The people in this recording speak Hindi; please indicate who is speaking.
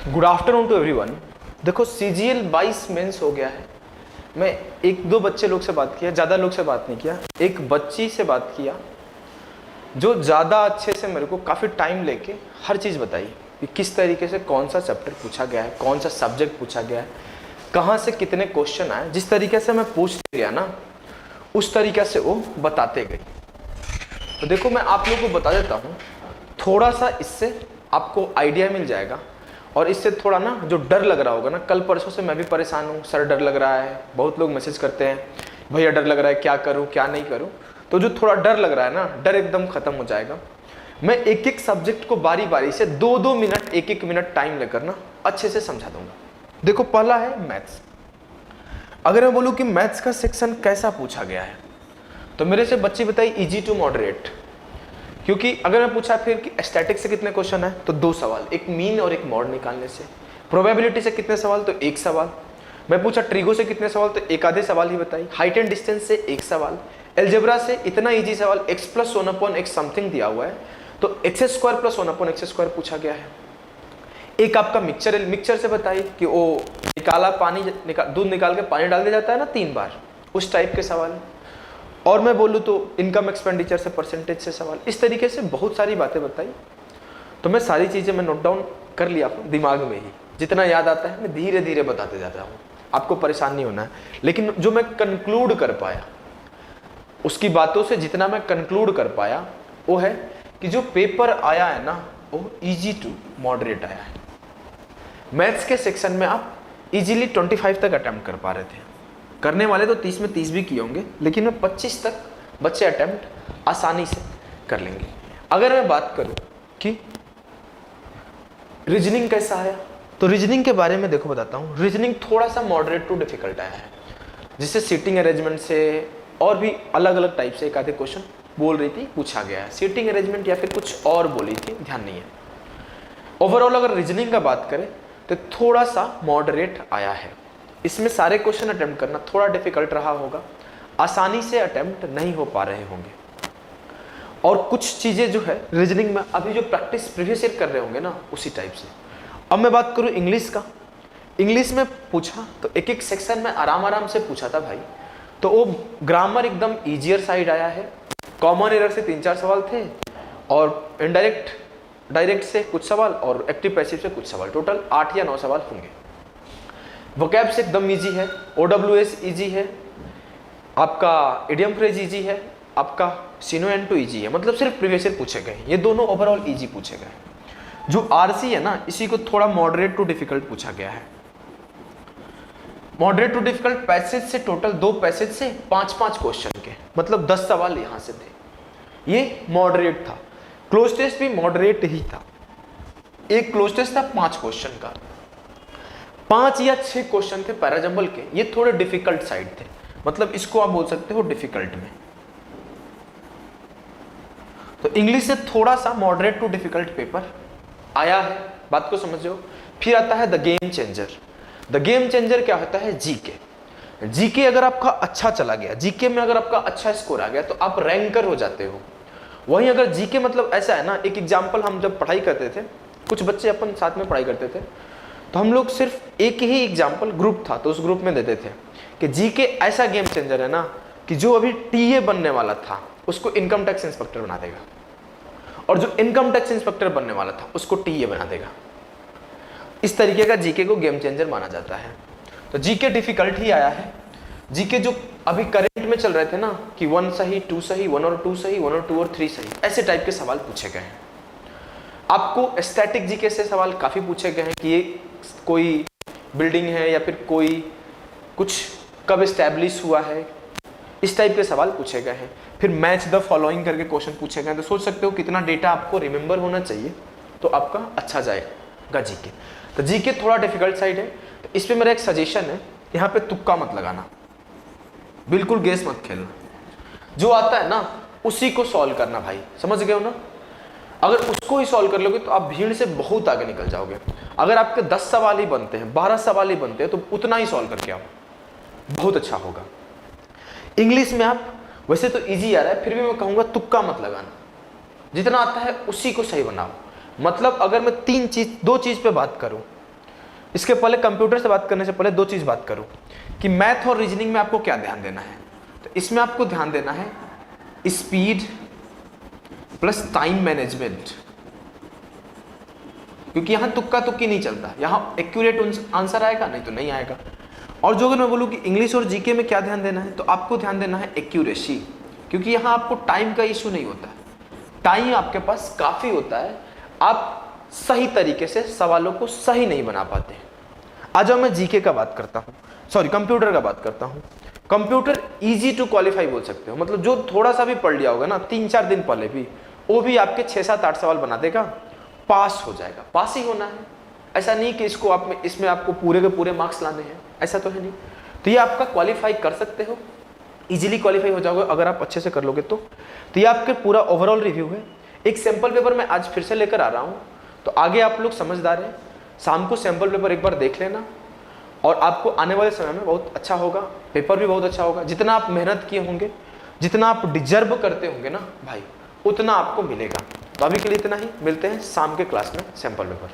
Speaker 1: Good afternoon to everyone. देखो CGL 22 मेंस हो गया है। मैं एक दो बच्चे लोग से बात किया, ज़्यादा लोग से बात नहीं किया। एक बच्ची से बात किया जो ज़्यादा अच्छे से मेरे को काफ़ी टाइम लेके हर चीज़ बताई कि किस तरीके से कौन सा चैप्टर पूछा गया है, कौन सा सब्जेक्ट पूछा गया है, कहाँ से कितने क्वेश्चन आए। जिस तरीके से मैं पूछते गया ना, उस तरीके से वो बताते गए। तो देखो मैं आप लोगों को बता देता हूँ, थोड़ा सा इससे आपको आइडिया मिल जाएगा। और इससे थोड़ा ना जो डर लग रहा होगा ना, कल परसों से मैं भी परेशान हूँ, सर डर लग रहा है, बहुत लोग मैसेज करते हैं भैया डर लग रहा है, क्या करूँ क्या नहीं करूँ। तो जो थोड़ा डर लग रहा है ना, डर एकदम खत्म हो जाएगा। मैं एक एक सब्जेक्ट को बारी बारी से 2-2 मिनट, 1-1 मिनट टाइम लेकर ना अच्छे से समझा दूंगा। देखो पहला है मैथ्स। अगर मैं बोलूँ कि मैथ्स का सेक्शन कैसा पूछा गया है, तो मेरे से बच्ची बताई इजी टू मॉडरेट। क्योंकि अगर मैं पूछा फिर कि स्टैटिक से कितने क्वेश्चन है, तो 2 सवाल, एक मीन और एक मॉड निकालने से। प्रोबेबिलिटी से कितने सवाल, तो 1 सवाल। मैं पूछा ट्रिगो से कितने सवाल, तो एक आधे सवाल ही बताई। हाइट एंड डिस्टेंस से 1 सवाल। एलजेब्रा से इतना इजी सवाल, x + 1/x समथिंग दिया हुआ है, तो x² + 1/x² पूछा गया है। एक आपका मिक्सचर से बताइए कि वो निकाला पानी दूध निकाल के पानी डाल दिया जाता है ना 3 बार, उस टाइप के सवाल। और मैं बोलूँ तो इनकम एक्सपेंडिचर से, परसेंटेज से सवाल। इस तरीके से बहुत सारी बातें बताई। तो मैं सारी चीज़ें मैं नोट डाउन कर लिया दिमाग में ही, जितना याद आता है मैं धीरे धीरे बताते जाता हूँ, आपको परेशान नहीं होना है। लेकिन जो मैं कंक्लूड कर पाया उसकी बातों से, जितना मैं कंक्लूड कर पाया वो है कि जो पेपर आया है ना, वो ईजी टू मॉडरेट आया है। मैथ्स के सेक्शन में आप इजीली 25 तक अटेम्प्ट कर पा रहे थे। करने वाले तो 30 में 30 भी किए होंगे, लेकिन मैं 25 तक बच्चे अटेम्प्ट आसानी से कर लेंगे। अगर मैं बात करूं कि रीजनिंग कैसा आया, तो रीजनिंग के बारे में देखो बताता हूं। रीजनिंग थोड़ा सा मॉडरेट टू डिफिकल्ट आया है, जिससे सीटिंग अरेंजमेंट से और भी अलग अलग टाइप से एक आधे क्वेश्चन बोल रही थी पूछा गया है। सीटिंग अरेंजमेंट या फिर कुछ और बोली थी, ध्यान नहीं है। ओवरऑल अगर रीजनिंग का बात करें तो थोड़ा सा मॉडरेट आया है। इसमें सारे क्वेश्चन अटेम्प्ट करना थोड़ा डिफिकल्ट रहा होगा, आसानी से अटेम्प्ट नहीं हो पा रहे होंगे। और कुछ चीज़ें जो है रीजनिंग में अभी जो प्रैक्टिस प्रीवियस ईयर कर रहे होंगे ना, उसी टाइप से। अब मैं बात करूँ इंग्लिश का। इंग्लिश में पूछा तो एक एक सेक्शन में आराम से पूछा था भाई, तो वो ग्रामर एकदम ईजियर साइड आया है। कॉमन एरर से 3-4 सवाल थे, और डायरेक्ट से कुछ सवाल, और एक्टिव पैसिव से कुछ सवाल। टोटल 8 या 9 सवाल होंगे। वोकैब्स एकदम इजी है, OWS इजी है, आपका इडियम फ्रेज इजी है, आपका सिनोएंटो इजी है। मतलब सिर्फ प्रीवियस ईयर पूछे गए, ये दोनों ओवरऑल इजी पूछे गए। जो RC है ना, इसी को थोड़ा मॉडरेट टू डिफिकल्ट पूछा गया है। मॉडरेट टू डिफिकल्ट पैसेज से, टोटल 2 पैसेज से 5-5 क्वेश्चन के, मतलब 10 सवाल यहां से थे। ये मॉडरेट था। क्लोज टेस्ट भी मॉडरेट ही था। एक क्लोज टेस्ट था 5 क्वेश्चन का, 5 या 6 क्वेश्चन थे पैराजंबल के, ये थोड़े डिफिकल्ट साइड थे। मतलब इसको आप बोल सकते हो डिफिकल्ट में। तो इंग्लिश से थोड़ा सा मॉडरेट टू डिफिकल्ट पेपर आया है, बात को समझो। फिर आता है the game changer. The game changer क्या होता है, जीके अगर आपका अच्छा चला गया, जीके में अगर आपका अच्छा स्कोर आ गया, तो आप रैंकर हो जाते हो। वहीं अगर जीके मतलब ऐसा है ना, एक एग्जाम्पल, हम जब पढ़ाई करते थे, कुछ बच्चे अपन साथ में पढ़ाई करते थे, तो हम लोग सिर्फ एक ही एग्जाम्पल, ग्रुप था तो उस ग्रुप में देते थे कि जीके ऐसा गेम चेंजर है ना, कि जो अभी टीए बनने वाला था उसको इनकम टैक्स इंस्पेक्टर बना देगा, और जो इनकम टैक्स इंस्पेक्टर बनने वाला था उसको टीए बना देगा। इस तरीके का जीके को गेम चेंजर माना जाता है। तो जीके डिफिकल्ट ही आया है। जीके जो अभी करंट में चल रहे थे ना, कि 1 सही 2 सही, 1 और 2 सही, 1 और 2 और 3 सही, ऐसे टाइप के सवाल पूछे गए हैं। आपको स्टैटिक जीके से सवाल काफी पूछे गए हैं कि ये कोई बिल्डिंग है या फिर कोई कुछ कब एस्टैब्लिश हुआ है, इस टाइप के सवाल पूछे गए हैं। फिर मैच द फॉलोइंग करके क्वेश्चन पूछे गए हैं। तो सोच सकते हो कितना डेटा आपको रिमेंबर होना चाहिए, तो आपका अच्छा जाएगा जीके। तो जीके थोड़ा डिफिकल्ट साइड है। तो इस पे मेरा एक सजेशन है, यहाँ पे तुक्का मत लगाना, बिल्कुल गेस मत खेलना। जो आता है ना उसी को सॉल्व करना भाई, समझ गए हो ना। अगर उसको ही सॉल्व कर लोगे तो आप भीड़ से बहुत आगे निकल जाओगे। अगर आपके 10 सवाल ही बनते हैं, 12 सवाल ही बनते हैं, तो उतना ही सॉल्व करके आओ, बहुत अच्छा होगा। इंग्लिश में आप वैसे तो इजी आ रहा है, फिर भी मैं कहूँगा तुक्का मत लगाना, जितना आता है उसी को सही बनाओ। मतलब अगर मैं 2 चीज़ पे बात करूँ, इसके पहले कंप्यूटर से बात करने से पहले दो चीज़ बात करूं कि मैथ और रीजनिंग में आपको क्या ध्यान देना है। तो इसमें आपको ध्यान देना है स्पीड प्लस टाइम मैनेजमेंट, क्योंकि यहां तुक्का तुक्की नहीं चलता, यहां एक्यूरेट आंसर आएगा, नहीं तो नहीं आएगा। और जो अगर मैं बोलूं कि इंग्लिश और जीके में क्या ध्यान देना है, तो आपको ध्यान देना है एक्यूरेसी, क्योंकि यहां आपको टाइम का इशू नहीं होता है, टाइम आपके पास काफी होता है, आप सही तरीके से सवालों को सही नहीं बना पाते। आज जब मैं जीके का बात करता हूं, सॉरी कंप्यूटर का बात करता हूं, कंप्यूटर इजी टू क्वालिफाई बोल सकते हो, मतलब जो थोड़ा सा भी पढ़ लिया होगा ना 3-4 दिन पहले भी, वो भी आपके 6-7-8 सवाल बना देगा, पास हो जाएगा। पास ही होना है, ऐसा नहीं कि इसमें आपको पूरे के पूरे मार्क्स लाने हैं, ऐसा तो है नहीं। तो ये आपका क्वालिफाई कर सकते हो, इजीली क्वालिफाई हो जाओगे अगर आप अच्छे से कर लोगे तो ये आपके पूरा ओवरऑल रिव्यू है। एक सैंपल पेपर मैं आज फिर से लेकर आ रहा हूँ, तो आगे आप लोग समझदार हैं, शाम को सैंपल पेपर एक बार देख लेना और आपको आने वाले समय में बहुत अच्छा होगा, पेपर भी बहुत अच्छा होगा। जितना आप मेहनत किए होंगे, जितना आप डिजर्व करते होंगे ना भाई, उतना आपको मिलेगा। तो अभी के लिए इतना ही, मिलते हैं शाम के क्लास में सैंपल पेपर।